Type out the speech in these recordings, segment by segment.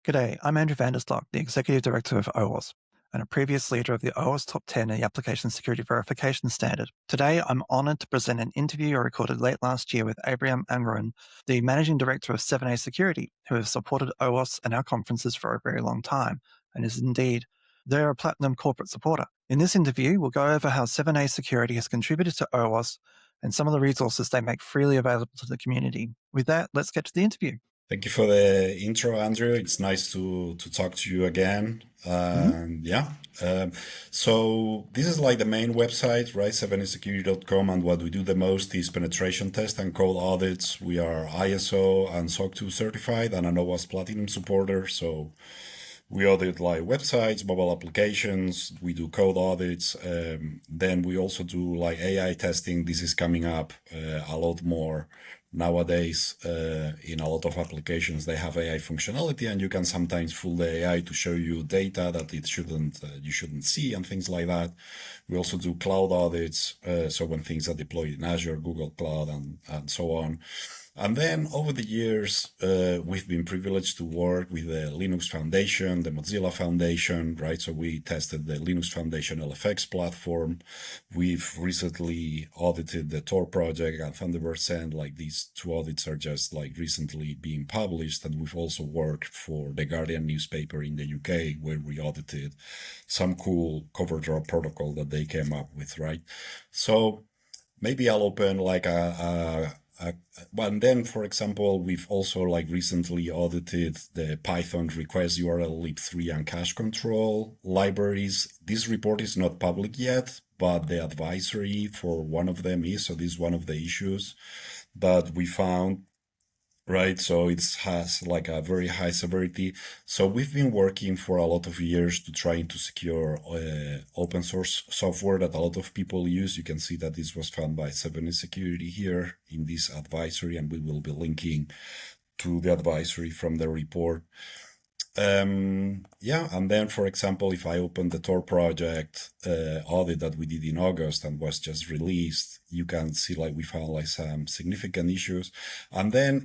G'day, I'm Andrew Vanderstock, the Executive Director of OWASP, and a previous leader of the OWASP Top 10 in the Application Security Verification Standard. Today, I'm honoured to present an interview I recorded late last year with Abraham Aranguren, the Managing Director of 7ASecurity, who has supported OWASP and our conferences for a very long time, and is indeed, they're a Platinum Corporate Supporter. In this interview, we'll go over how 7ASecurity has contributed to OWASP and some of the resources they make freely available to the community. With that, let's get to the interview. Thank you for the intro, Andrew. It's nice to talk to you again. So this is like the main website, right? 7asecurity.com, and what we do the most is penetration test and code audits. We are ISO and SOC 2 certified and an OWASP Platinum supporter. So we audit like websites, mobile applications. We do code audits. Then we also do like AI testing. This is coming up a lot more nowadays. In a lot of applications, they have AI functionality, and you can sometimes fool the AI to show you data that it shouldn't, you shouldn't see, and things like that. We also do cloud audits. So when things are deployed in Azure, Google Cloud, and so on. And then over the years, we've been privileged to work with the Linux Foundation, the Mozilla Foundation, right? So we tested the Linux Foundation LFX platform. We've recently audited the Tor project and Thunderbird Send. Like these two audits are just like recently being published. And we've also worked for the Guardian newspaper in the UK, where we audited some cool cover drop protocol that they came up with, right? So maybe I'll open like and then, for example, we've also like recently audited the Python request URL lib3 and cache control libraries. This report is not public yet, but the advisory for one of them is. So this is one of the issues that we found. Right, so it has like a very high severity. So we've been working for a lot of years to trying to secure open source software that a lot of people use. You can see that this was found by 7ASecurity here in this advisory, and we will be linking to the advisory from the report. And then, for example, if I open the Tor project audit that we did in August and was just released, you can see like we found like some significant issues. And then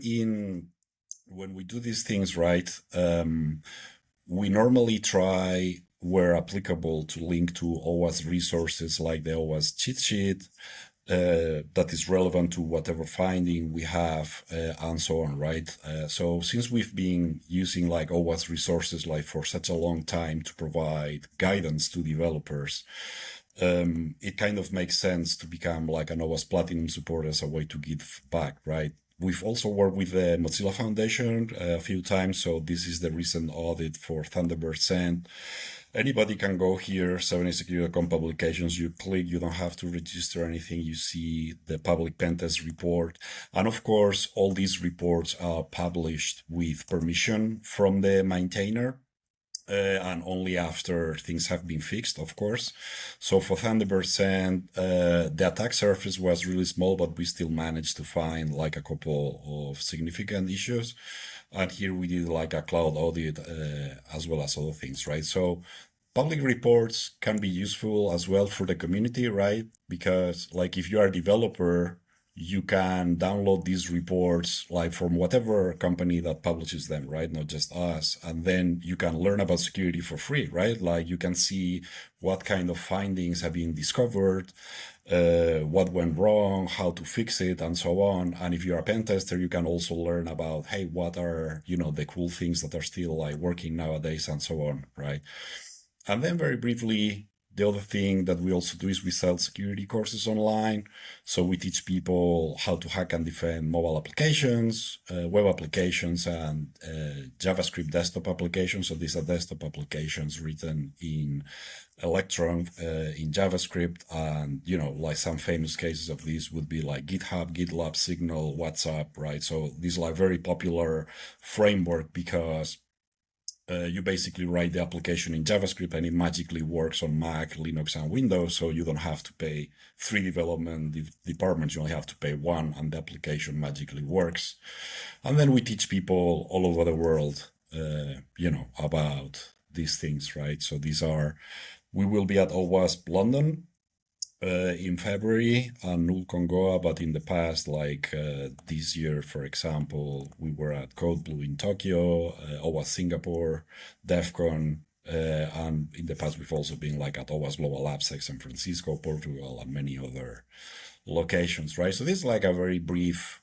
when we do these things, right, we normally try, where applicable, to link to OWASP resources like the OWASP Cheat Sheet, that is relevant to whatever finding we have, and so on, right? So since we've been using like OWASP resources like for such a long time to provide guidance to developers, it kind of makes sense to become like an OWASP Platinum supporter as a way to give back, right? We've also worked with the Mozilla Foundation a few times, so this is the recent audit for Thunderbird Send. Anybody can go here, 7asecurity.com publications, you click, you don't have to register anything, you see the public pentest report. And of course, all these reports are published with permission from the maintainer. And only after things have been fixed, of course. So for Thunderbird Send, the attack surface was really small, but we still managed to find like a couple of significant issues. And here we did like a cloud audit, as well as other things, right? So public reports can be useful as well for the community, right? Because like if you are a developer, you can download these reports like from whatever company that publishes them, right? Not just us. And then you can learn about security for free, right? Like you can see what kind of findings have been discovered, what went wrong, how to fix it, and so on. And if you're a pen tester, you can also learn about, hey, what are, the cool things that are still like working nowadays, and so on, right? And then very briefly, the other thing that we also do is we sell security courses online. So we teach people how to hack and defend mobile applications, web applications, and JavaScript desktop applications. So these are desktop applications written in Electron, in JavaScript. And, like some famous cases of these would be like GitHub, GitLab, Signal, WhatsApp, right? So these are like very popular framework because you basically write the application in JavaScript and it magically works on Mac, Linux, and Windows. So you don't have to pay 3 development departments. You only have to pay 1, and the application magically works. And then we teach people all over the world, about these things, right? So we will be at OWASP London in February and Null but in the past, like this year, for example, we were at CodeBlue in Tokyo, OWASP Singapore, DEF CON, and in the past we've also been like at OWASP Global Labs like San Francisco, Portugal, and many other locations, right? So this is like a very brief,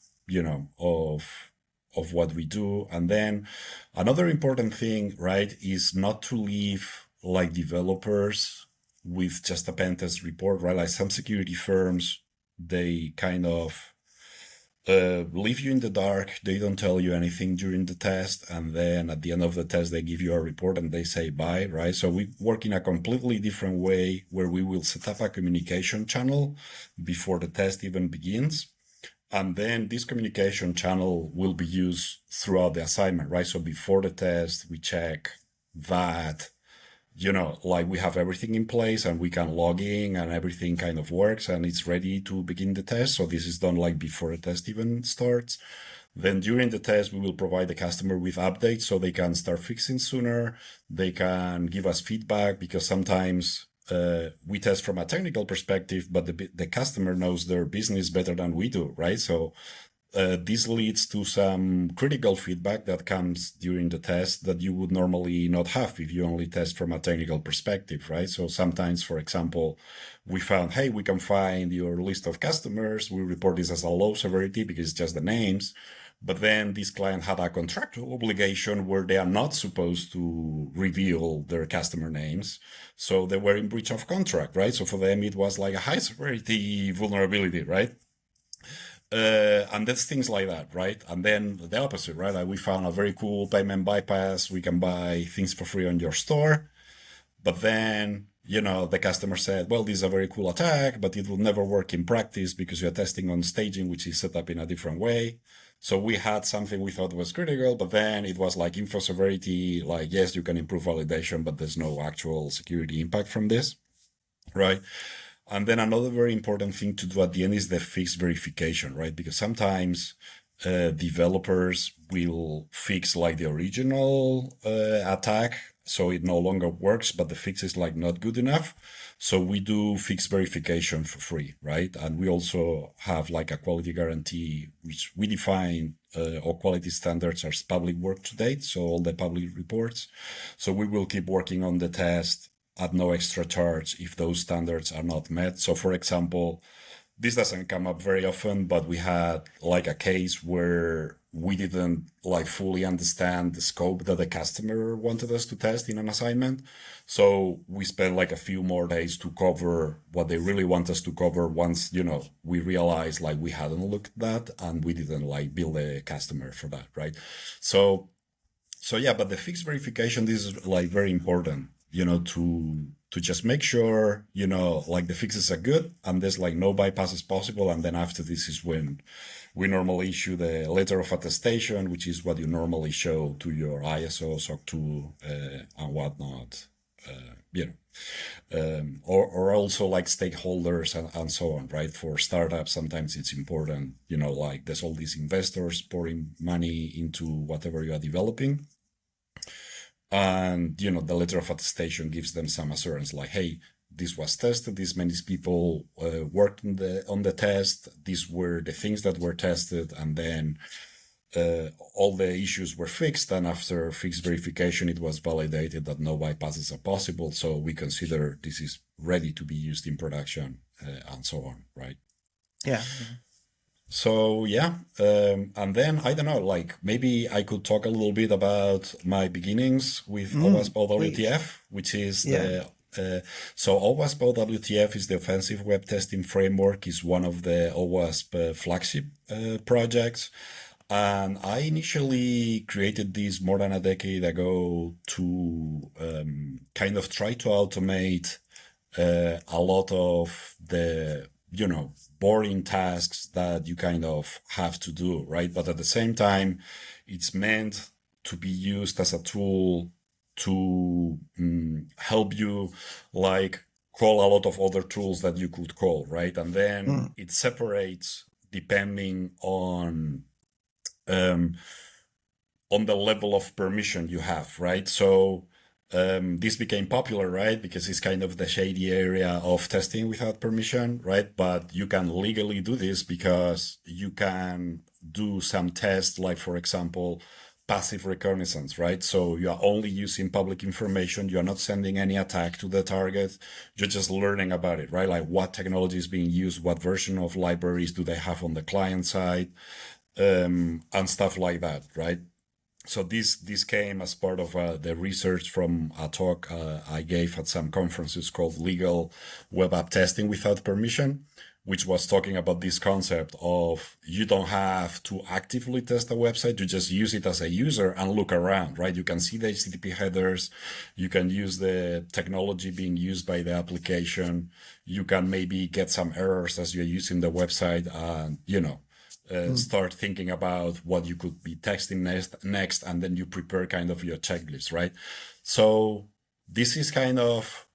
of what we do. And then another important thing, right, is not to leave like developers with just a pen test report, right? Like some security firms, they kind of leave you in the dark. They don't tell you anything during the test. And then at the end of the test, they give you a report and they say bye, right? So we work in a completely different way where we will set up a communication channel before the test even begins. And then this communication channel will be used throughout the assignment, right? So before the test, we check that like we have everything in place and we can log in and everything kind of works and it's ready to begin the test. So this is done like before the test even starts. Then during the test, we will provide the customer with updates so they can start fixing sooner. They can give us feedback because sometimes we test from a technical perspective, but the customer knows their business better than we do, right? So this leads to some critical feedback that comes during the test that you would normally not have if you only test from a technical perspective, right? So sometimes, for example, we found, hey, we can find your list of customers. We report this as a low severity because it's just the names. But then this client had a contractual obligation where they are not supposed to reveal their customer names. So they were in breach of contract, right? So for them, it was like a high severity vulnerability, right? And that's things like that, right? And then the opposite, right? Like we found a very cool payment bypass. We can buy things for free on your store. But then, the customer said, well, this is a very cool attack, but it will never work in practice because you're testing on staging, which is set up in a different way. So we had something we thought was critical, but then it was like info severity, like, yes, you can improve validation, but there's no actual security impact from this, right? And then another very important thing to do at the end is the fix verification, right? Because sometimes developers will fix like the original attack, so it no longer works, but the fix is like not good enough. So we do fix verification for free, right? And we also have like a quality guarantee, which we define all quality standards as public work to date, so all the public reports. So we will keep working on the test at no extra charge if those standards are not met. So for example, this doesn't come up very often, but we had like a case where we didn't like fully understand the scope that the customer wanted us to test in an assignment. So we spent like a few more days to cover what they really want us to cover once, we realized like we hadn't looked at that and we didn't like bill the customer for that, right? So yeah, but the fixed verification, this is like very important, to just make sure, like the fixes are good and there's like no bypasses possible. And then after this is when we normally issue the letter of attestation, which is what you normally show to your ISO, SOC 2, and whatnot, or also like stakeholders and so on, right? For startups, sometimes it's important, like there's all these investors pouring money into whatever you are developing. And, the letter of attestation gives them some assurance like, hey, this was tested, this many people worked on the test, these were the things that were tested, and then all the issues were fixed, and after fixed verification, it was validated that no bypasses are possible, so we consider this is ready to be used in production, and so on, right? Yeah. So yeah, and then I don't know, like maybe I could talk a little bit about my beginnings with OWASP OWTF, which is so OWASP OWTF is the offensive web testing framework, is one of the OWASP flagship projects. And I initially created this more than a decade ago to kind of try to automate a lot of the, boring tasks that you kind of have to do, right? But at the same time, it's meant to be used as a tool to help you like call a lot of other tools that you could call, right? And then it separates depending on the level of permission you have, right? So this became popular, right? Because it's kind of the shady area of testing without permission, right? But you can legally do this because you can do some tests, like, for example, passive reconnaissance, right? So you are only using public information. You're not sending any attack to the target. You're just learning about it, right? Like what technology is being used, what version of libraries do they have on the client side, and stuff like that, right? So this came as part of the research from a talk I gave at some conferences called Legal Web App Testing Without Permission, which was talking about this concept of you don't have to actively test a website, you just use it as a user and look around, right? You can see the HTTP headers, you can use the technology being used by the application, you can maybe get some errors as you're using the website, and start thinking about what you could be testing next, and then you prepare kind of your checklist, right? So this is kind of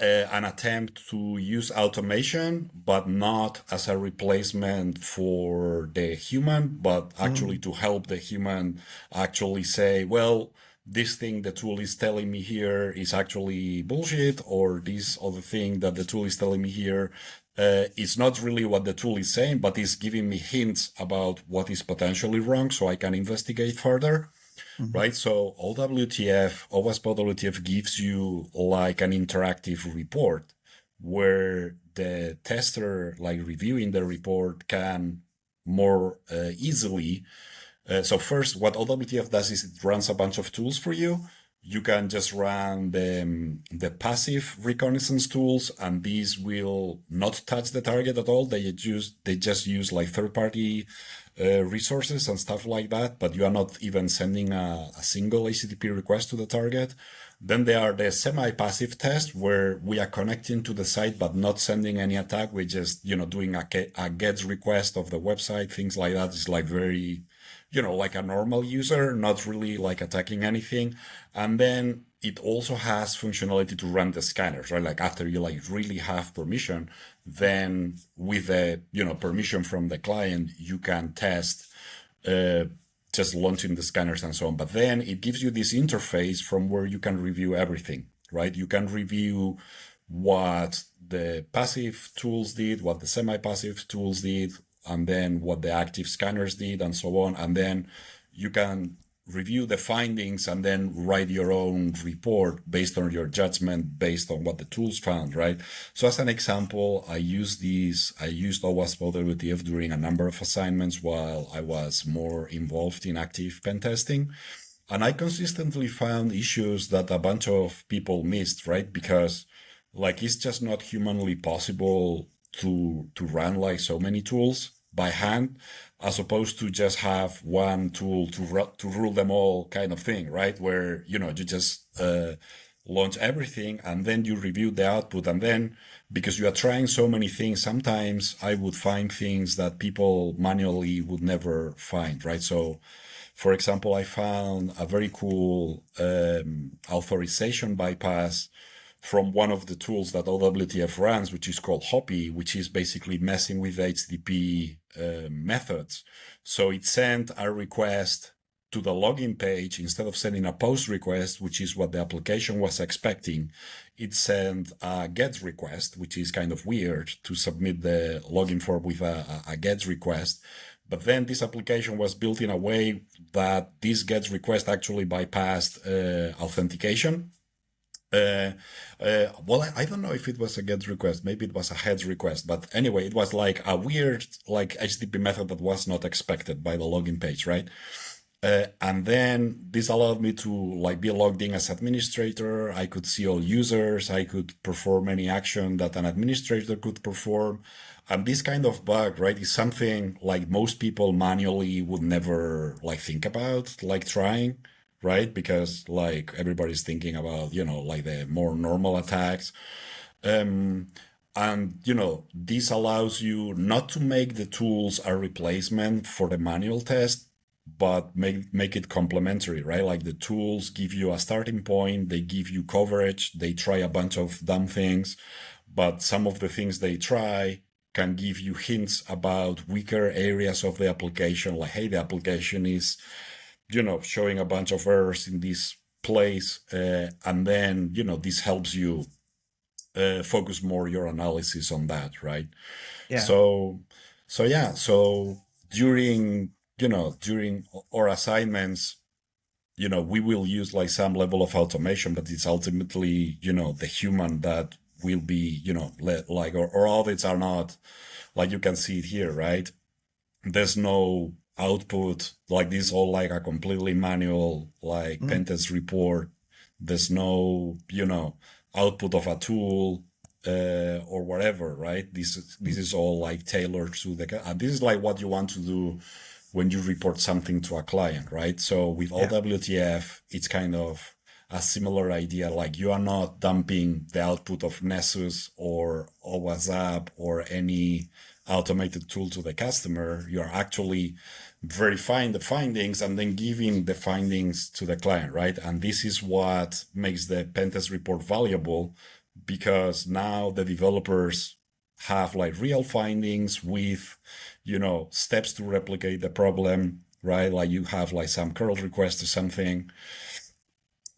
an attempt to use automation, but not as a replacement for the human, but actually to help the human actually say, well, this thing the tool is telling me here is actually bullshit, or this other thing that the tool is telling me here it's not really what the tool is saying, but it's giving me hints about what is potentially wrong so I can investigate further, right? So OWTF, OWASP OWTF gives you like an interactive report where the tester, like reviewing the report, can more easily. So first, what OWTF does is it runs a bunch of tools for you. You can just run the passive reconnaissance tools, and these will not touch the target at all. They just use like third-party resources and stuff like that, but you are not even sending a single HTTP request to the target. Then there are the semi-passive tests where we are connecting to the site but not sending any attack. We're just doing a GET request of the website, things like that. It's like very like a normal user, not really like attacking anything. And then it also has functionality to run the scanners, right? Like after you like really have permission, then with the, permission from the client, you can test just launching the scanners and so on. But then it gives you this interface from where you can review everything, right? You can review what the passive tools did, what the semi-passive tools did, and then what the active scanners did, and so on. And then you can review the findings and then write your own report based on your judgment, based on what the tools found, right? So as an example, I used OWASP OWTF during a number of assignments while I was more involved in active pen testing. And I consistently found issues that a bunch of people missed, right? Because like it's just not humanly possible to run like so many tools by hand, as opposed to just have one tool to rule them all kind of thing, right? Where, you just launch everything and then you review the output. And then because you are trying so many things, sometimes I would find things that people manually would never find, right? So for example, I found a very cool authorization bypass from one of the tools that OWTF runs, which is called Hoppy, which is basically messing with HTTP methods. So it sent a request to the login page instead of sending a post request, which is what the application was expecting. It sent a GET request, which is kind of weird to submit the login form with a GET request. But then this application was built in a way that this GET request actually bypassed authentication. Well, I don't know if it was a GET request, maybe it was a HEAD request, but anyway, it was like a weird like HTTP method that was not expected by the login page, right? And then this allowed me to like be logged in as administrator. I could see all users. I could perform any action that an administrator could perform. And this kind of bug, right, is something like most people manually would never like think about, like trying, right? Because like everybody's thinking about, like the more normal attacks. And, this allows you not to make the tools a replacement for the manual test, but make it complementary, right? Like the tools give you a starting point, they give you coverage, they try a bunch of dumb things, but some of the things they try can give you hints about weaker areas of the application, like, hey, the application is, showing a bunch of errors in this place, and then this helps you focus more your analysis on that, right? Yeah. So during during our assignments, we will use like some level of automation, but it's ultimately the human that will be like our audits are not like you can see it here, right? There's no output, like this is all like a completely manual like Mm. pen test report. There's no output of a tool or whatever, right? This is all like tailored to and this is like what you want to do when you report something to a client, right? So with Yeah. OWTF, it's kind of a similar idea. Like you are not dumping the output of Nessus or OWASP or any automated tool to the customer. You are actually verifying the findings and then giving the findings to the client, right? And this is what makes the pentest report valuable, because now the developers have like real findings with steps to replicate the problem, right? Like you have like some curl request or something,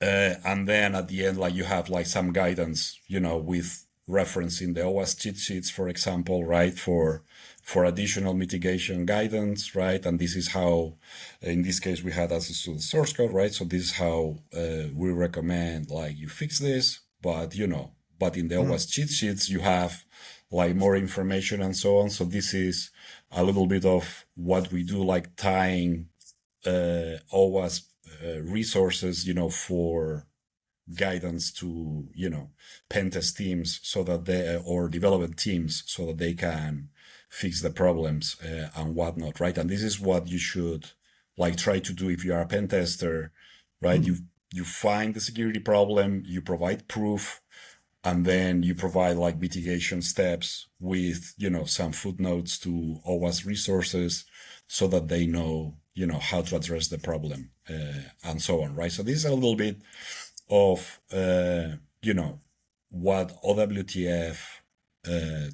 and then at the end, like you have like some guidance, with referencing the OWASP cheat sheets, for example, right? For additional mitigation guidance, right? And this is how, in this case, we had access to the source code, right? So this is how we recommend like you fix this, but but in the OWASP cheat sheets, you have like more information and so on. So this is a little bit of what we do, like tying OWASP resources, for guidance to, pen test teams so that or development teams so that they can fix the problems and whatnot, right? And this is what you should like try to do if you are a pen tester, right? You find the security problem, you provide proof, and then you provide like mitigation steps with, some footnotes to OWASP resources so that they know, how to address the problem and so on, right? So this is a little bit of, what OWTF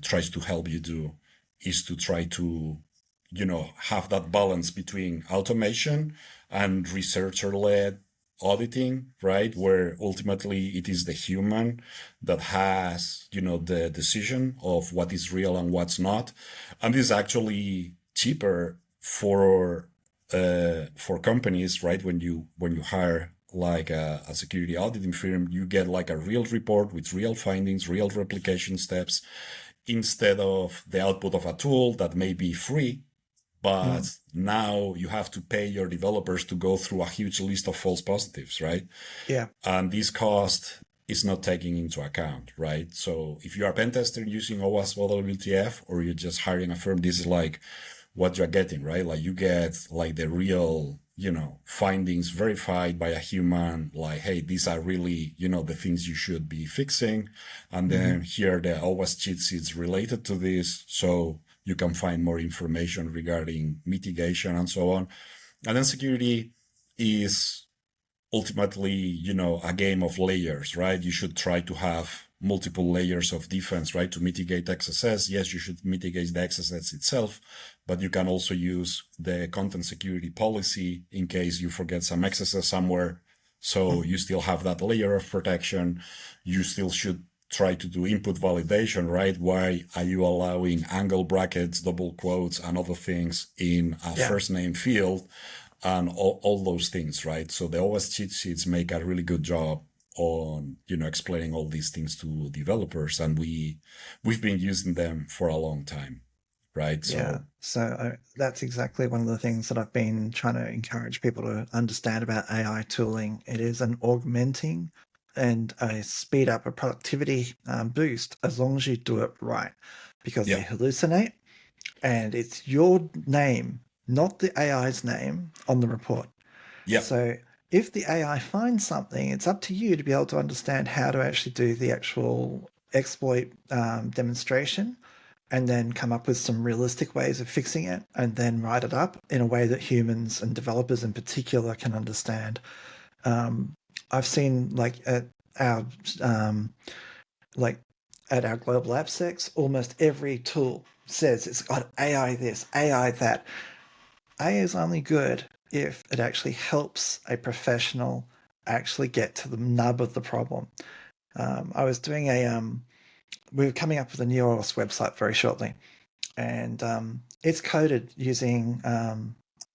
tries to help you do, is to try to, have that balance between automation and researcher-led auditing, right? Where ultimately it is the human that has, the decision of what is real and what's not. And this is actually cheaper for companies, right? When you hire like a security auditing firm, you get like a real report with real findings, real replication steps, instead of the output of a tool that may be free, but now you have to pay your developers to go through a huge list of false positives, right? Yeah. And this cost is not taken into account, right? So if you are a pen tester using OWASP WTF, or you're just hiring a firm, this is like what you're getting, right? Like you get like the real, findings verified by a human, like, hey, these are really, the things you should be fixing. And then here the OWASP cheat sheets related to this. So you can find more information regarding mitigation and so on. And then security is ultimately, a game of layers, right? You should try to have multiple layers of defense, right? To mitigate XSS. Yes, you should mitigate the XSS itself, but you can also use the content security policy in case you forget some XSS somewhere. So you still have that layer of protection. You still should try to do input validation, right? Why are you allowing angle brackets, double quotes, and other things in a first name field? And all those things, right? So the OWASP cheat sheets make a really good job on, explaining all these things to developers, and we've been using them for a long time, right? So that's exactly one of the things that I've been trying to encourage people to understand about AI tooling. It is an augmenting and a speed up, a productivity boost, as long as you do it right, because they hallucinate, and it's your name, not the AI's name, on the report. Yeah. So if the AI finds something, it's up to you to be able to understand how to actually do the actual exploit demonstration, and then come up with some realistic ways of fixing it, and then write it up in a way that humans and developers in particular can understand. I've seen like at our global AppSecs, almost every tool says it's got AI this, AI that. AI is only good if it actually helps a professional actually get to the nub of the problem. I was doing we were coming up with a new OWASP website very shortly, and it's coded using,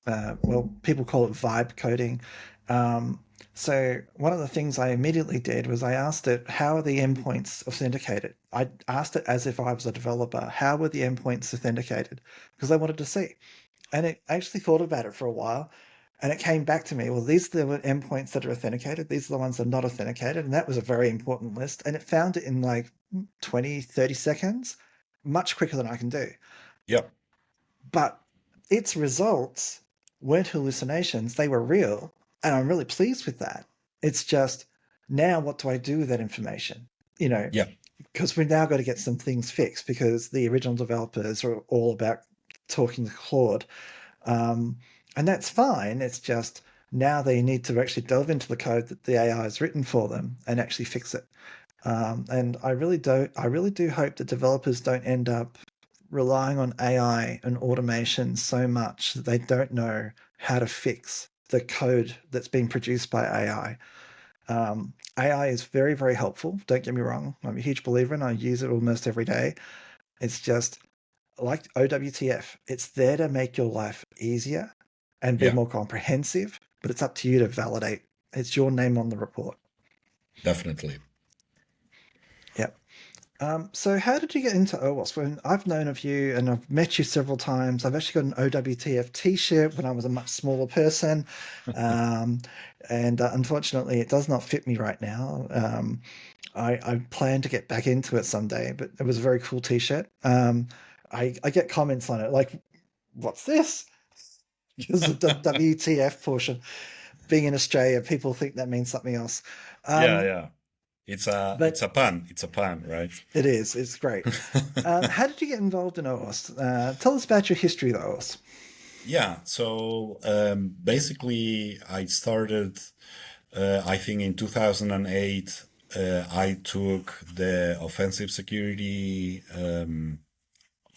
well, people call it vibe coding. Um, so one of the things I immediately did was I asked it, how are the endpoints authenticated? I asked it as if I was a developer, how were the endpoints authenticated? Because I wanted to see. And it actually thought about it for a while. And it came back to me, well, these are the endpoints that are authenticated. These are the ones that are not authenticated. And that was a very important list. And it found it in like 20, 30 seconds, much quicker than I can do. Yep. But its results weren't hallucinations, they were real. And I'm really pleased with that. It's just, now what do I do with that information? You know, Yeah. because we've now got to get some things fixed because the original developers are all about talking to Claude. And that's fine. It's just now they need to actually delve into the code that the AI has written for them and actually fix it. And I really do hope that developers don't end up relying on AI and automation so much that they don't know how to fix the code that's being produced by AI. AI is very, very helpful. Don't get me wrong. I'm a huge believer and I use it almost every day. It's just like OWTF. It's there to make your life easier and be Yeah. more comprehensive, but it's up to you to validate. It's your name on the report. Definitely. Yep. So how did you get into OWASP? When I've known of you and I've met you several times. I've actually got an OWTF t-shirt when I was a much smaller person. Um, and unfortunately, it does not fit me right now. I plan to get back into it someday, but it was a very cool t-shirt. I get comments on it like, what's this? Because of the WTF portion. Being in Australia, people think that means something else. Yeah, Um, yeah. It's but a pun. It's a pun, right? it is. It's great. How did you get involved in OWASP? Tell us about your history of OWASP. Yeah. So basically, I started. I think in 2008, I took the offensive security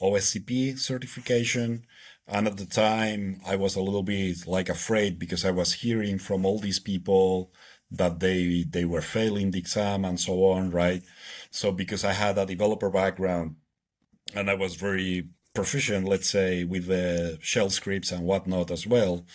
OSCP certification. And at the time, I was a little bit like afraid because I was hearing from all these people that they were failing the exam and so on, right? So because I had a developer background and I was very proficient, let's say, with the shell scripts and whatnot as well,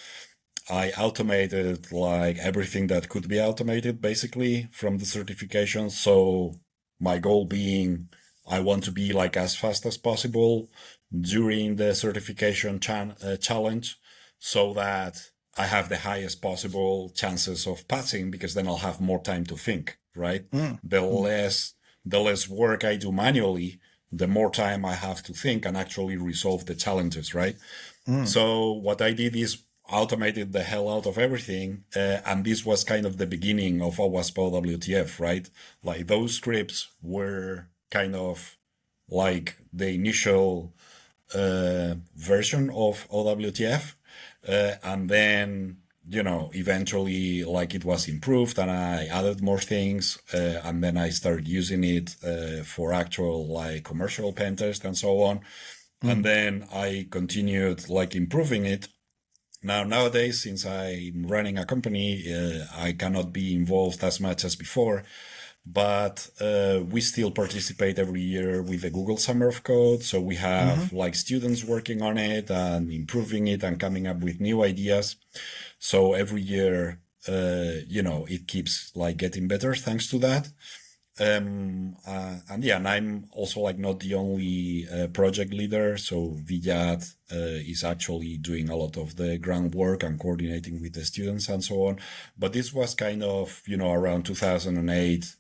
I automated like everything that could be automated basically from the certification. So my goal being I want to be like as fast as possible during the certification challenge so that I have the highest possible chances of passing because then I'll have more time to think, right? Mm, The mm, less the less work I do manually, the more time I have to think and actually resolve the challenges, right? mm, So what I did is automated the hell out of everything, and this was kind of the beginning of OWASP OWTF, right? Like those scripts were kind of like the initial version of OWTF, and then eventually like it was improved and I added more things, and then I started using it for actual like commercial pen test and so on. And mm. then I continued like improving it. Now, nowadays, since I'm running a company, I cannot be involved as much as before, but we still participate every year with the Google Summer of Code. So we Mm-hmm. have like students working on it and improving it and coming up with new ideas. So every year, it keeps like getting better thanks to that. And yeah, and I'm also like not the only project leader. So Vijat is actually doing a lot of the groundwork and coordinating with the students and so on. But this was kind of, around 2008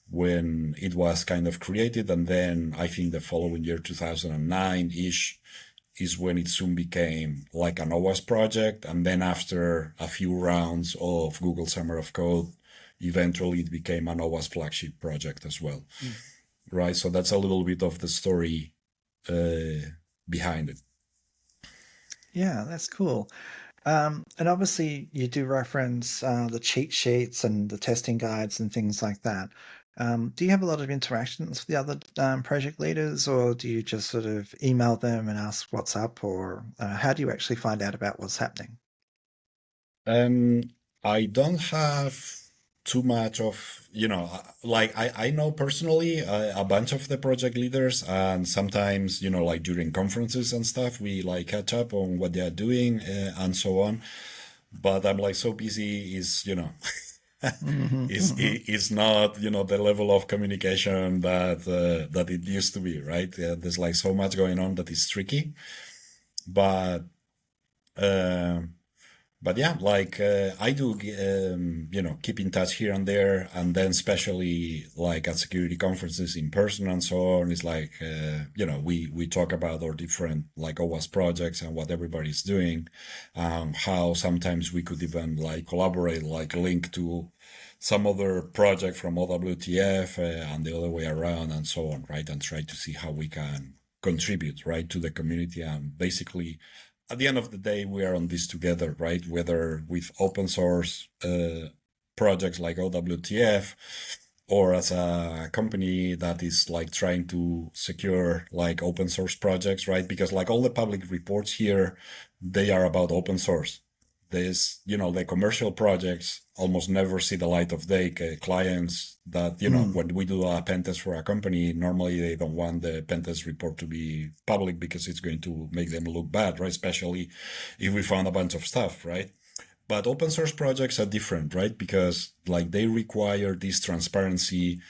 when it was kind of created. And then I think the following year, 2009-ish, is when it soon became like an OWASP project. And then after a few rounds of Google Summer of Code, eventually it became an OWASP flagship project as well, Mm. right? So that's a little bit of the story behind it. Yeah, that's cool. And obviously, you do reference the cheat sheets and the testing guides and things like that. Do you have a lot of interactions with the other project leaders, or do you just sort of email them and ask what's up, or how do you actually find out about what's happening? Um, I don't have too much of, like I know personally a bunch of the project leaders, and sometimes, like during conferences and stuff, we like catch up on what they are doing and so on. But I'm like so busy is not, the level of communication that it used to be, right? There's like so much going on that is tricky. But yeah, like I do, keep in touch here and there, and then especially like at security conferences in person and so on. It's like, we talk about our different like OWASP projects and what everybody's doing, how sometimes we could even like collaborate, like link to some other project from OWTF and the other way around and so on, right? And try to see how we can contribute, right, to the community. And basically, at the end of the day, we are on this together, right? Whether with open source projects like OWTF, or as a company that is like trying to secure like open source projects, right? Because like all the public reports here, they are about open source. There's, the commercial projects almost never see the light of day. Clients that, when we do a pen test for a company, normally they don't want the pen test report to be public because it's going to make them look bad, right? Especially if we found a bunch of stuff, right? But open source projects are different, right? Because like they require this transparency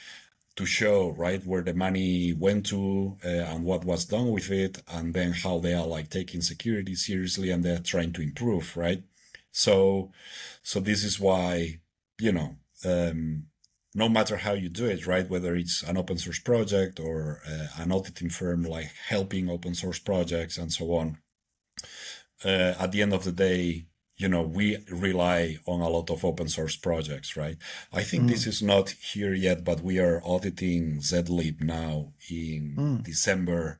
to show, right, where the money went to and what was done with it, and then how they are like taking security seriously and they're trying to improve, right? So this is why, no matter how you do it, right, whether it's an open source project or an auditing firm like helping open source projects and so on, at the end of the day, we rely on a lot of open source projects, right? I think this is not here yet, but we are auditing zlib now in December,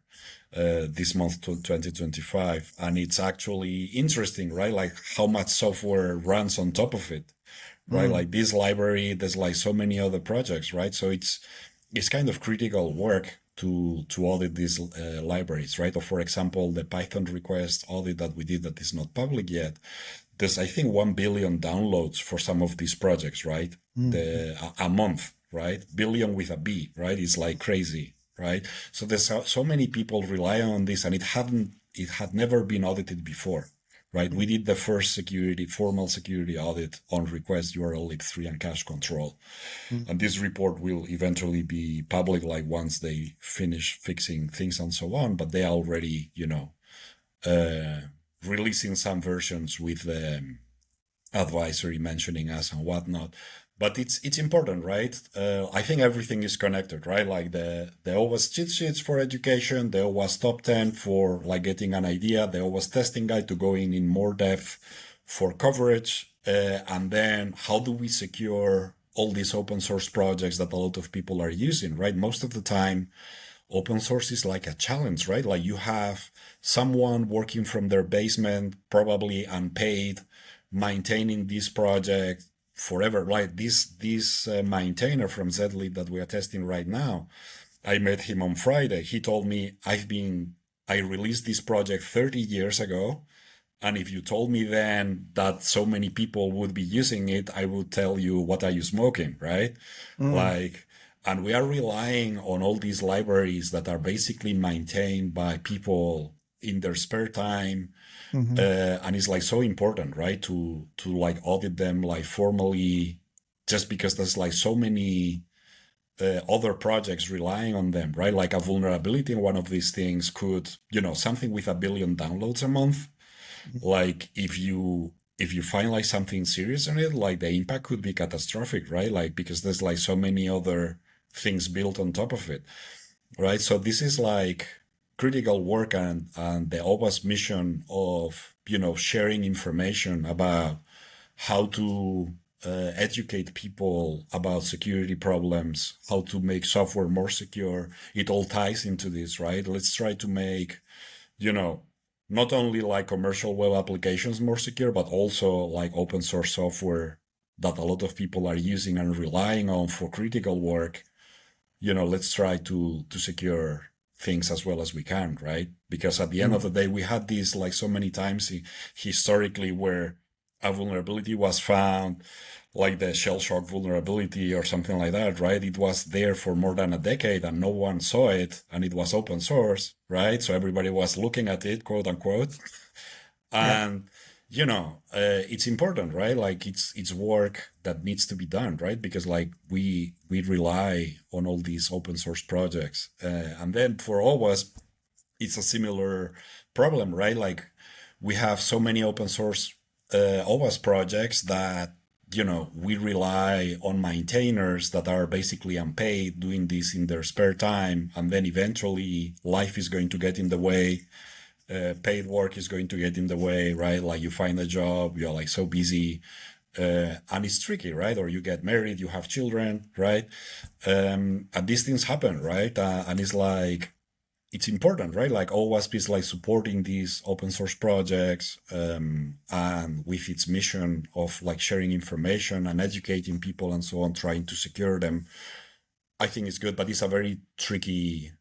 this month to 2025. And it's actually interesting, right? Like how much software runs on top of it, right? Like this library, there's like so many other projects, right? So it's kind of critical work to audit these libraries, right? Or for example, the Python request audit that we did that is not public yet. There's, I think, 1 billion downloads for some of these projects, right? A month, right? Billion with a B, right? It's like crazy, right? So there's so many people relying on this, and it had never been audited before, right? We did the first formal security audit on request URL lib3 and cache control. And this report will eventually be public, like once they finish fixing things and so on, but they are already, releasing some versions with the advisory mentioning us and whatnot. But it's important, right? I think everything is connected, right? Like the OWASP cheat sheets for education, the OWASP top 10 for like getting an idea, the OWASP testing guide to go in more depth for coverage, and then how do we secure all these open source projects that a lot of people are using, right? Most of the time, open source is like a challenge, right? Like you have someone working from their basement, probably unpaid, maintaining this project forever, right? This maintainer from zlib that we are testing right now, I met him on Friday. He told me, I released this project 30 years ago. And if you told me then that so many people would be using it, I would tell you, what are you smoking, right? And we are relying on all these libraries that are basically maintained by people in their spare time. And it's like so important, right? To like audit them like formally, just because there's like so many other projects relying on them, right? Like a vulnerability in one of these things could, something with 1 billion downloads a month. Like if you find like something serious on it, like the impact could be catastrophic, right? Like because there's like so many other things built on top of it, right? So this is like critical work, and the OWASP mission of sharing information about how to educate people about security problems, how to make software more secure. It all ties into this, right? Let's try to make not only like commercial web applications more secure, but also like open source software that a lot of people are using and relying on for critical work. Let's try to secure things as well as we can, right? Because at the end of the day, we had this like so many times historically where a vulnerability was found, like the shell shock vulnerability or something like that, right? It was there for more than a decade and no one saw it, and it was open source, right? So everybody was looking at it, quote unquote. Yeah. And it's important, right? Like it's work that needs to be done, right? Because like we rely on all these open source projects, and then for OWASP, it's a similar problem, right? Like we have so many open source OWASP projects that we rely on maintainers that are basically unpaid, doing this in their spare time, and then eventually life is going to get in the way. Paid work is going to get in the way, right? Like you find a job, you're like so busy, and it's tricky, right? Or you get married, you have children, right? And these things happen, right? And it's like, it's important, right? Like OWASP is like supporting these open source projects, and with its mission of like sharing information and educating people and so on, trying to secure them. I think it's good, but it's a very tricky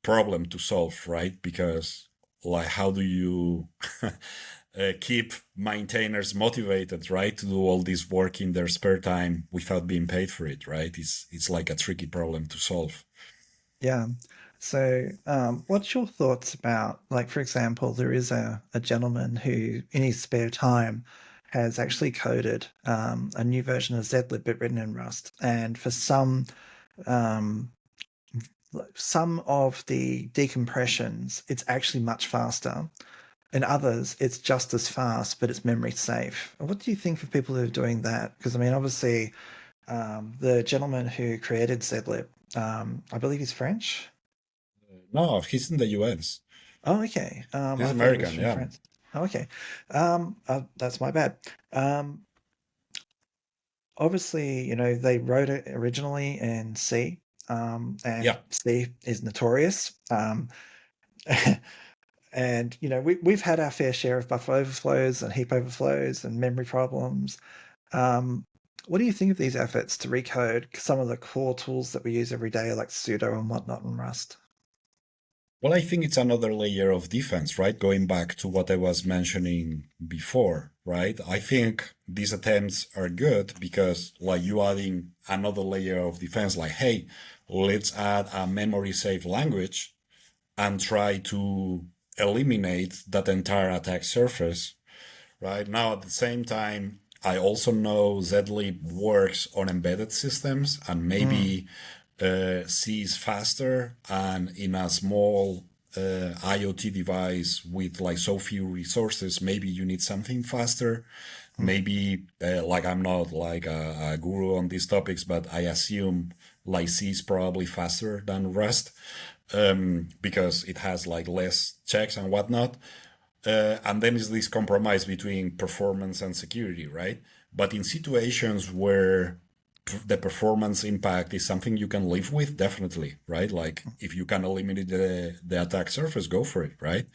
problem to solve, right? Because like, how do you keep maintainers motivated, right, to do all this work in their spare time without being paid for it, right? It's like a tricky problem to solve. Yeah. So, what's your thoughts about, like, for example, there is a gentleman who, in his spare time, has actually coded a new version of zlib but written in Rust. And for um, some of the decompressions, it's actually much faster. In others, it's just as fast, but it's memory safe. What do you think of people who are doing that? Because, I mean, obviously, the gentleman who created zlib, I believe he's French. No, he's in the US. Oh, okay. He's I thought he was American, from yeah. France. Oh, okay. That's my bad. Um, Obviously, they wrote it originally in C, and Yeah. C is notorious. And we've had our fair share of buffer overflows and heap overflows and memory problems. Um, what do you think of these efforts to recode some of the core tools that we use every day, like sudo and whatnot in Rust? Well, I think it's another layer of defense, right? Going back to what I was mentioning before, right? I think these attempts are good because, like, you adding another layer of defense, like, hey, let's add a memory safe language and try to eliminate that entire attack surface, right? Now, at the same time, I also know zlib works on embedded systems, and Mm, maybe C is faster, and in a small IoT device with like so few resources, maybe you need something faster. mm, Maybe like, I'm not like a guru on these topics, but I assume like C is probably faster than Rust, because it has like less checks and whatnot. And then is this compromise between performance and security, right? But in situations where the performance impact is something you can live with, definitely, right? Like if you can eliminate the attack surface, go for it, right?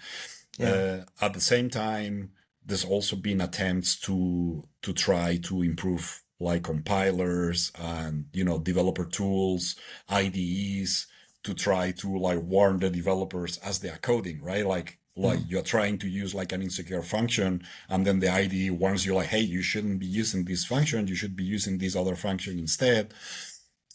yeah. At the same time, there's also been attempts to try to improve like compilers and developer tools, IDEs, to try to like warn the developers as they are coding, right? Like Mm, you're trying to use like an insecure function, and then the IDE warns you like, hey, you shouldn't be using this function, you should be using this other function instead,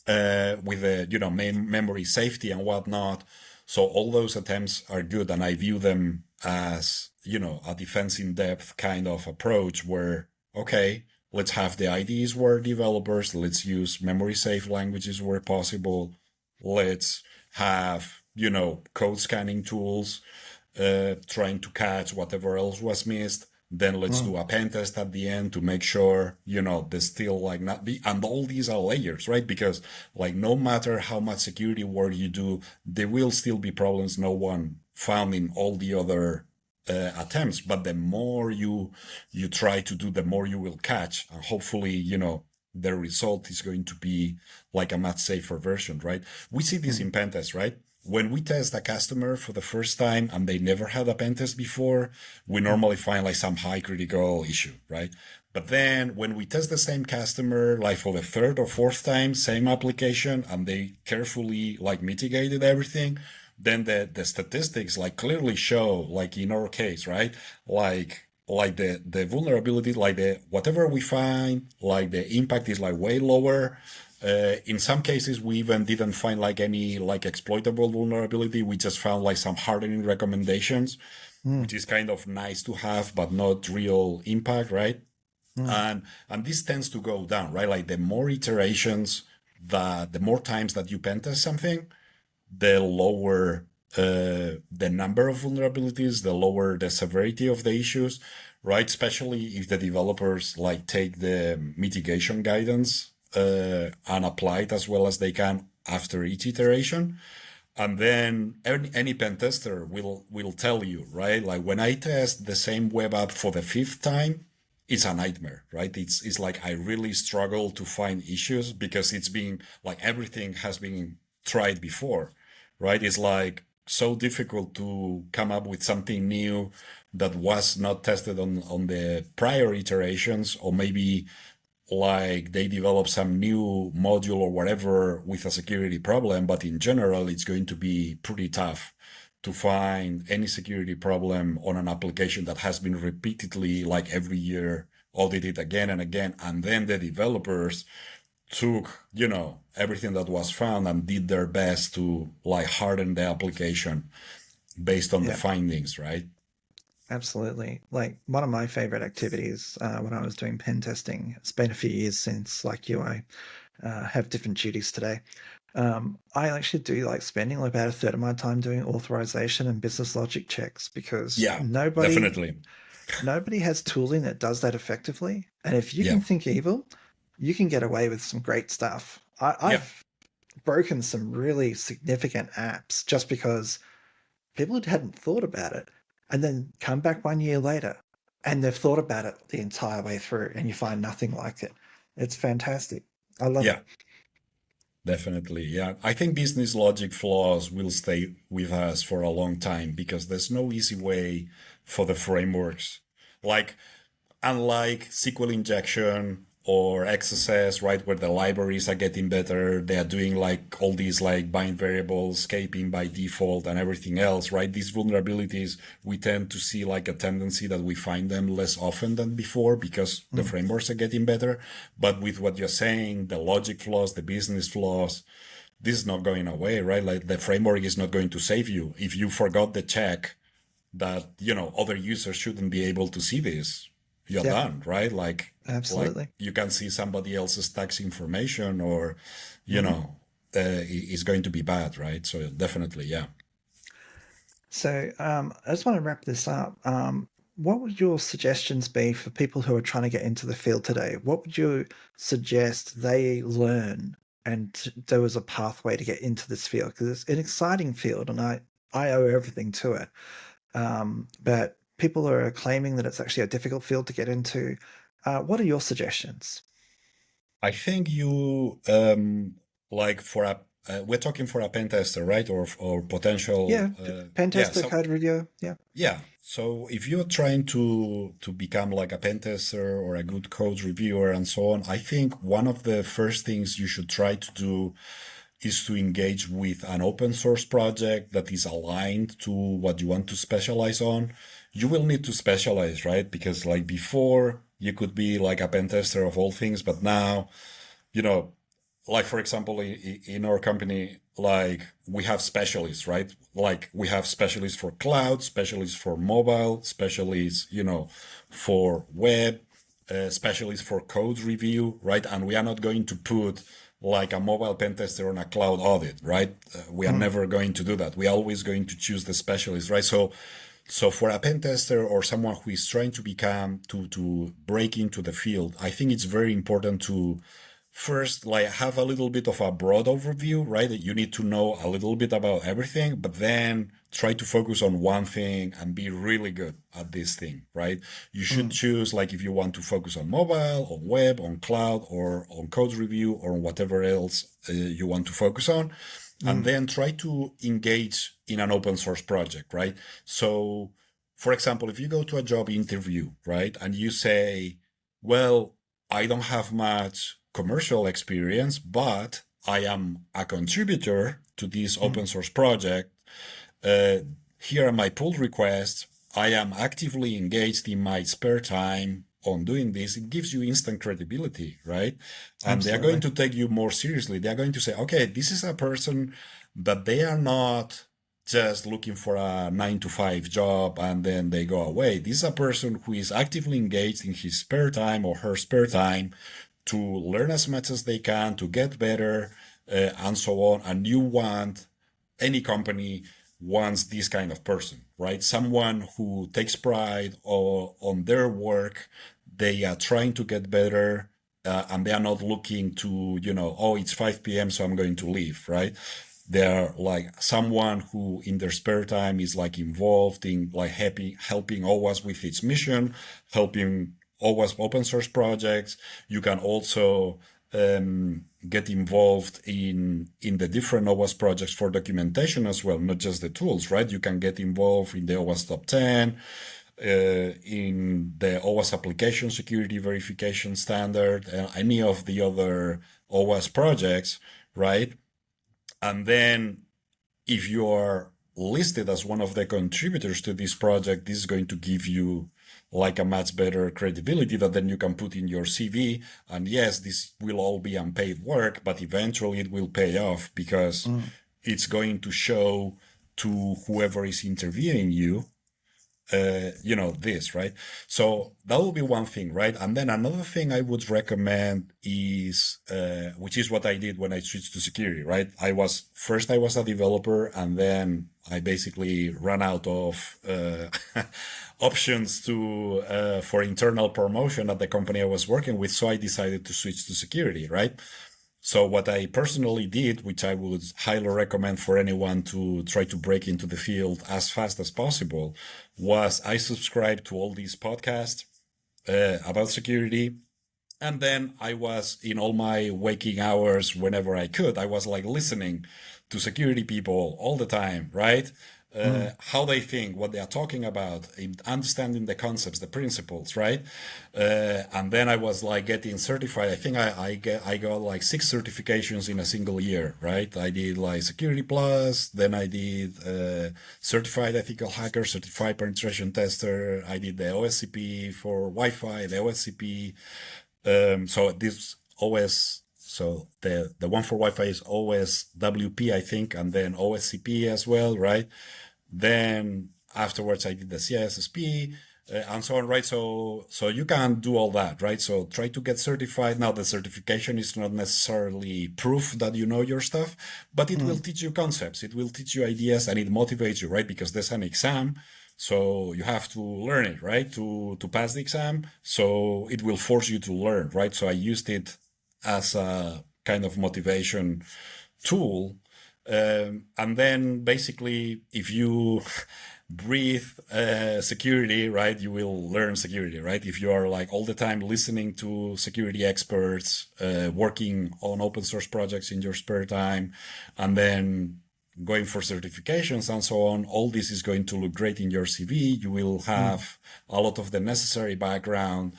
with the memory safety and whatnot. So all those attempts are good, and I view them as a defense in depth kind of approach where, okay, let's have the IDEs where developers, let's use memory safe languages where possible, let's have code scanning tools, trying to catch whatever else was missed. Then let's mm, do a pen test at the end to make sure, there's still like not be, and all these are layers, right? Because like no matter how much security work you do, there will still be problems no one found in all the other attempts. But the more you try to do, the more you will catch, and hopefully, the result is going to be like a much safer version, right? We see this mm, in pen tests, right? When we test a customer for the first time and they never had a pen test before, we mm, normally find like some high critical issue, right? But then when we test the same customer, like for the third or fourth time, same application, and they carefully like mitigated everything, then the statistics like clearly show, like in our case, right? Like like the vulnerability, like the whatever we find, like the impact is like way lower. In some cases, we even didn't find like any like exploitable vulnerability. We just found like some hardening recommendations, which is kind of nice to have, but not real impact, right? And this tends to go down, right? Like the more iterations, the more times that you pen test something, the lower the number of vulnerabilities, the lower the severity of the issues, right? Especially if the developers like take the mitigation guidance and apply it as well as they can after each iteration. And then any pen tester will tell you, right? Like when I test the same web app for the fifth time, it's a nightmare, right? It's like I really struggle to find issues because it's been like everything has been tried before, right? It's like so difficult to come up with something new that was not tested on the prior iterations, or maybe like they develop some new module or whatever with a security problem, but in general, it's going to be pretty tough to find any security problem on an application that has been repeatedly, like every year, audited again and again. And then the developers took, everything that was found and did their best to like harden the application based on the Yeah, findings, right? absolutely. Like one of my favorite activities when I was doing pen testing, it's been a few years since, like you, I have different duties today. I actually do like spending like about a third of my time doing authorization and business logic checks because Yeah, nobody definitely. nobody has tooling that does that effectively. And if you Yeah, can think evil, you can get away with some great stuff. yeah. I've broken some really significant apps just because people hadn't thought about it, and then come back 1 year later and they've thought about it the entire way through, and you find nothing like it. It's fantastic. I love it. Yeah, definitely. Yeah. I think business logic flaws will stay with us for a long time because there's no easy way for the frameworks. Like, unlike SQL injection or XSS, right, where the libraries are getting better, they are doing like all these like bind variables, escaping by default and everything else, right? These vulnerabilities, we tend to see like a tendency that we find them less often than before because the Mm. frameworks are getting better. But with what you're saying, the logic flaws, the business flaws, this is not going away, right? Like the framework is not going to save you. If you forgot the check that, other users shouldn't be able to see this, you're Yep, done, right? Like absolutely. you can see somebody else's tax information, or Mm. it's going to be bad, right? So definitely, yeah. So I just want to wrap this up. What would your suggestions be for people who are trying to get into the field today? What would you suggest they learn and there was a pathway to get into this field? Because it's an exciting field and I owe everything to it. But people are claiming that it's actually a difficult field to get into. What are your suggestions? I think you like for a we're talking for a pen tester, right? Or potential Yeah, pen yeah. tester, So code reviewer. Yeah. yeah. So if you're trying to become like a pen tester or a good code reviewer and so on, I think one of the first things you should try to do is to engage with an open source project that is aligned to what you want to specialize on. You will need to specialize, right? Because like before, you could be like a pen tester of all things, but now, you know, like for example, in our company, like we have specialists, right? Like we have specialists for cloud, specialists for mobile, specialists, for web, specialists for code review, right? And we are not going to put like a mobile pen tester on a cloud audit, right? We are Mm, never going to do that. We are always going to choose the specialist, right? So for a pen tester or someone who is trying to become to break into the field, I think it's very important to first like have a little bit of a broad overview, right? You need to know a little bit about everything, but then try to focus on one thing and be really good at this thing, right? You should mm, choose like if you want to focus on mobile, on web, on cloud, or on code review, or on whatever else you want to focus on, and mm, then try to engage in an open source project, right? So for example, if you go to a job interview, right, and you say, well, I don't have much commercial experience, but I am a contributor to this mm, open source project. Uh, Here are my pull requests. I am actively engaged in my spare time on doing this, it gives you instant credibility, right? And they're going Absolutely. to take you more seriously. They're going to say, okay, this is a person that they are not just looking for a 9 to 5 job and then they go away. This is a person who is actively engaged in his spare time or her spare time to learn as much as they can, to get better, and so on. And you want any company wants this kind of person, right? Someone who takes pride on their work. They are trying to get better, and they are not looking to, oh, it's 5 p.m., so I'm going to leave, right? They're like someone who in their spare time is like involved in like helping OWASP with its mission, helping OWASP open source projects. You can also get involved in the different OWASP projects for documentation as well, not just the tools, right? You can get involved in the OWASP Top 10, in the OWASP application security verification standard, any of the other OWASP projects, right? And then if you are listed as one of the contributors to this project, this is going to give you like a much better credibility that then you can put in your CV. And yes, this will all be unpaid work, but eventually it will pay off because it's going to show to whoever is interviewing you, this, right? So that will be one thing, right? And then another thing I would recommend is, which is what I did when I switched to security, right? I was a developer, and then I basically ran out of options for internal promotion at the company I was working with. So I decided to switch to security, right? So what I personally did, which I would highly recommend for anyone to try to break into the field as fast as possible, was I subscribed to all these podcasts about security. And then I was in all my waking hours, whenever I could, I was like listening to security people all the time, right? How they think, what they are talking about, understanding the concepts, the principles, right? And then I was like getting certified. I think I got like 6 certifications in a single year, right? I did like Security Plus, then I did Certified Ethical Hacker, Certified Penetration Tester. I did the OSCP for Wi-Fi, the OSCP. So this OS, so the one for Wi-Fi is OSWP, I think, and then OSCP as well, right? Then afterwards I did the CISSP, and so on, right? So you can do all that, right? So try to get certified. Now the certification is not necessarily proof that you know your stuff, but it will teach you concepts, it will teach you ideas, and it motivates you, right? Because there's an exam. So you have to learn it, right? To pass the exam. So it will force you to learn, right? So I used it as a kind of motivation tool. And then basically, if you breathe security, right, you will learn security, right? If you are like all the time listening to security experts, working on open source projects in your spare time, and then going for certifications and so on, all this is going to look great in your CV. You will have a lot of the necessary background,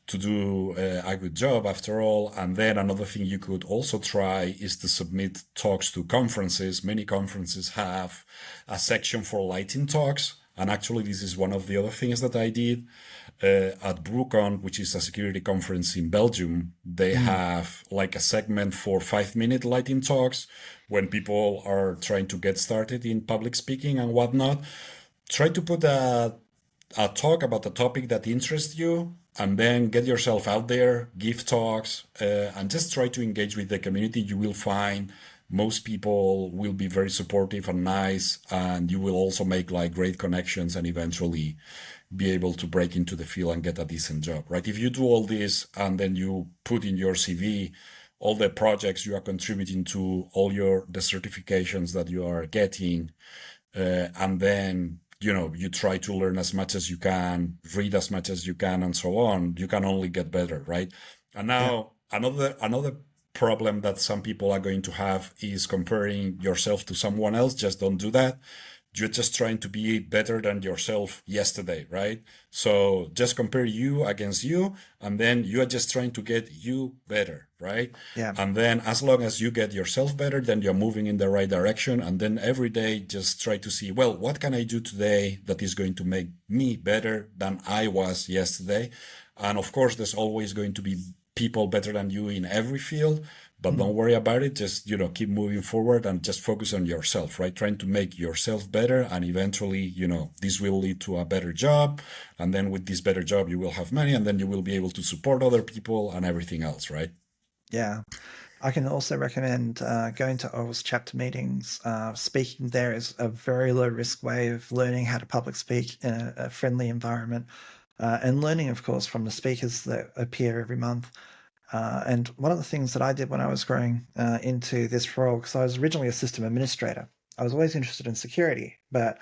to do a good job after all. And then another thing you could also try is to submit talks to conferences. Many conferences have a section for lighting talks. And actually, this is one of the other things that I did at BrewCon, which is a security conference in Belgium. They have like a segment for 5-minute lighting talks when people are trying to get started in public speaking and whatnot. Try to put a talk about a topic that interests you, and then get yourself out there, give talks, and just try to engage with the community. You will find most people will be very supportive and nice, and you will also make like great connections and eventually be able to break into the field and get a decent job, right? If you do all this and then you put in your CV all the projects you are contributing to, all the certifications that you are getting, and then you try to learn as much as you can, read as much as you can, and so on, you can only get better, right? And now another problem that some people are going to have is comparing yourself to someone else. Just don't do that. you're just trying to be better than yourself yesterday, right? So just compare you against you, and then you are just trying to get you better, right? Yeah. And then as long as you get yourself better, then you're moving in the right direction. And then every day just try to see, well, what can I do today that is going to make me better than I was yesterday? And of course, there's always going to be people better than you in every field, but don't worry about it. Just, keep moving forward and just focus on yourself, right? Trying to make yourself better. And eventually, this will lead to a better job. And then with this better job, you will have money, and then you will be able to support other people and everything else, right? Yeah. I can also recommend going to OWASP chapter meetings. Speaking there is a very low risk way of learning how to public speak in a friendly environment, and learning, of course, from the speakers that appear every month. And one of the things that I did when I was growing into this role, because I was originally a system administrator, I was always interested in security, but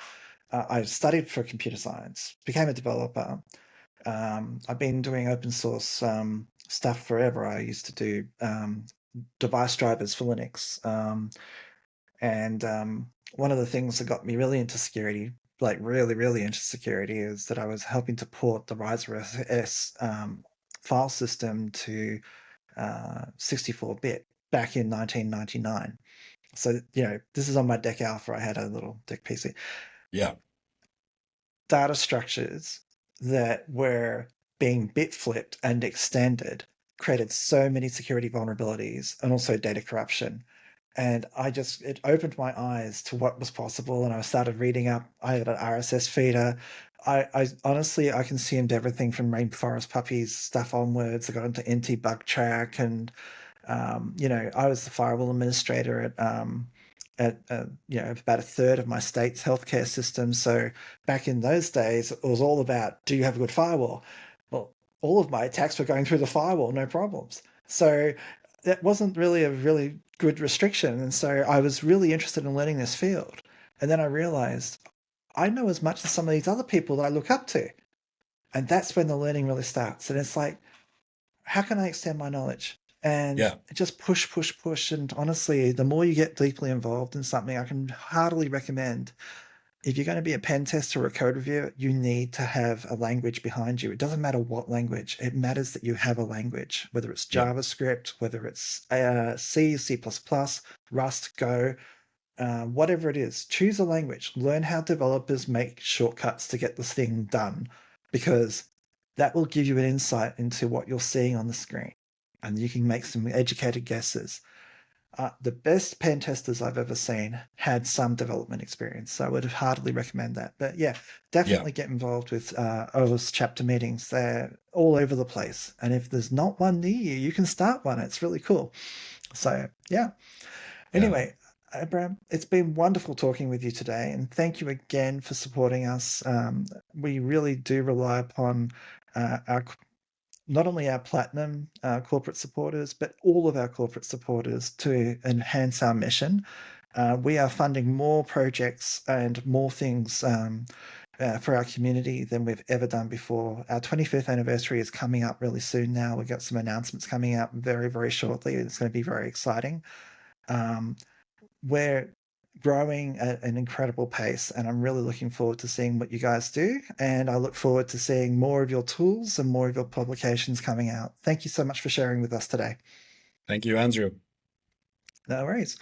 I studied for computer science, became a developer. I've been doing open source stuff forever. I used to do device drivers for Linux. And one of the things that got me really into security, like really, really into security, is that I was helping to port the Riser S file system to 64-bit back in 1999. So, this is on my DEC Alpha. I had a little DEC PC. Yeah. Data structures that were being bit flipped and extended created so many security vulnerabilities and also data corruption. And it opened my eyes to what was possible. And I started reading up. I had an RSS feeder. I honestly, I consumed everything from Rainforest Puppies stuff onwards. I got into NT Bug Track, and I was the firewall administrator at about a third of my state's healthcare system. So back in those days, it was all about, do you have a good firewall? Well, all of my attacks were going through the firewall, no problems. So that wasn't really a really good restriction. And so I was really interested in learning this field. And then I realized I know as much as some of these other people that I look up to. And that's when the learning really starts. And it's like, how can I extend my knowledge? And Yeah. just push, push, push. And honestly, the more you get deeply involved in something, I can heartily recommend, if you're going to be a pen tester or a code reviewer, you need to have a language behind you. It doesn't matter what language. It matters that you have a language, whether it's Yeah. JavaScript, whether it's C, C++, Rust, Go, whatever it is. Choose a language. Learn how developers make shortcuts to get this thing done, because that will give you an insight into what you're seeing on the screen, and you can make some educated guesses. The best pen testers I've ever seen had some development experience, so I would heartily recommend that. But yeah, Yeah. definitely get involved with OWASP chapter meetings. They're all over the place, and if there's not one near you, you can start one. It's really cool. So yeah. Yeah. Anyway, Abraham, it's been wonderful talking with you today, and thank you again for supporting us. We really do rely upon our not only our platinum corporate supporters, but all of our corporate supporters to enhance our mission. We are funding more projects and more things for our community than we've ever done before. Our 25th anniversary is coming up really soon now. We've got some announcements coming out very, very shortly. It's going to be very exciting. Um, we're growing at an incredible pace, and I'm really looking forward to seeing what you guys do. And I look forward to seeing more of your tools and more of your publications coming out. Thank you so much for sharing with us today. Thank you, Andrew. No worries.